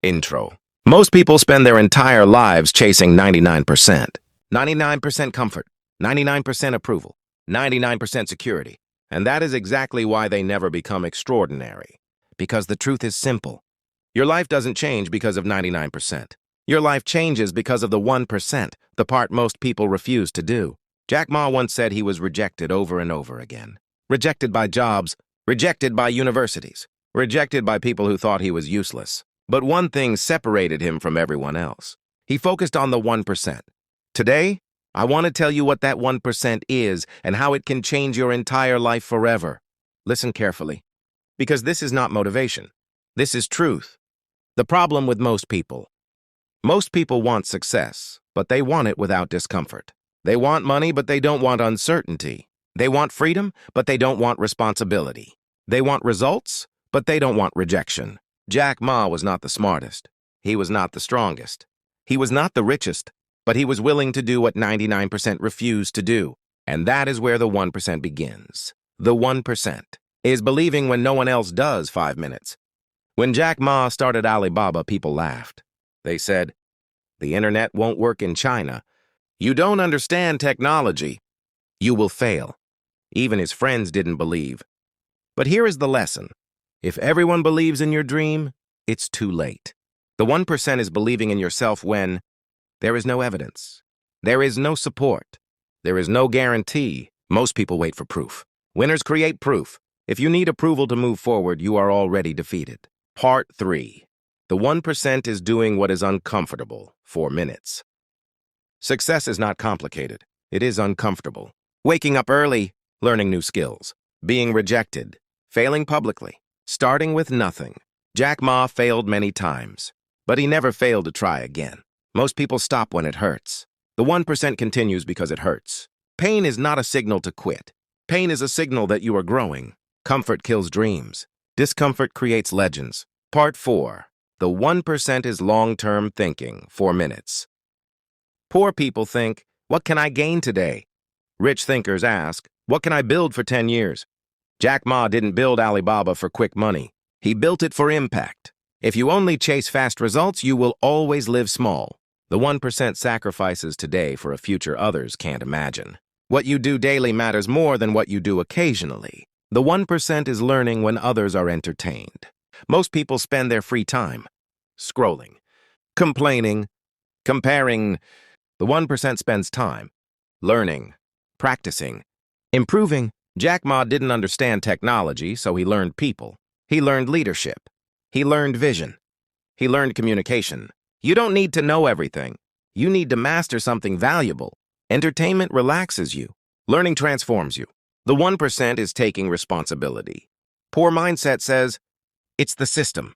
Intro. Most people spend their entire lives chasing 99%. 99% comfort, 99% approval, 99% security. And that is exactly why they never become extraordinary. Because the truth is simple. Your life doesn't change because of 99%. Your life changes because of the 1%, the part most people refuse to do. Jack Ma once said he was rejected over and over again. Rejected by jobs, rejected by universities, rejected by people who thought he was useless. But one thing separated him from everyone else. He focused on the 1%. Today, I want to tell you what that 1% is and how it can change your entire life forever. Listen carefully, because this is not motivation. This is truth. The problem with most people want success, but they want it without discomfort. They want money, but they don't want uncertainty. They want freedom, but they don't want responsibility. They want results, but they don't want rejection. Jack Ma was not the smartest. He was not the strongest. He was not the richest, but he was willing to do what 99% refused to do. And that is where the 1% begins. The 1% is believing when no one else does 5 minutes. When Jack Ma started Alibaba, people laughed. They said, "The internet won't work in China. You don't understand technology. You will fail." Even his friends didn't believe. But here is the lesson. If everyone believes in your dream, it's too late. The 1% is believing in yourself when there is no evidence. There is no support. There is no guarantee. Most people wait for proof. Winners create proof. If you need approval to move forward, you are already defeated. Part 3. The 1% is doing what is uncomfortable. 4 minutes. Success is not complicated. It is uncomfortable. Waking up early, learning new skills, being rejected, failing publicly, starting with nothing. Jack Ma failed many times, but he never failed to try again. Most people stop when it hurts. The 1% continues because it hurts. Pain is not a signal to quit. Pain is a signal that you are growing. Comfort kills dreams. Discomfort creates legends. Part 4. The 1% is long-term thinking. 4 minutes. Poor people think, what can I gain today? Rich thinkers ask, what can I build for 10 years? Jack Ma didn't build Alibaba for quick money. He built it for impact. If you only chase fast results, you will always live small. The 1% sacrifices today for a future others can't imagine. What you do daily matters more than what you do occasionally. The 1% is learning when others are entertained. Most people spend their free time scrolling, complaining, comparing. The 1% spends time learning, practicing, improving. Jack Ma didn't understand technology, so he learned people. He learned leadership. He learned vision. He learned communication. You don't need to know everything. You need to master something valuable. Entertainment relaxes you. Learning transforms you. The 1% is taking responsibility. Poor mindset says, it's the system.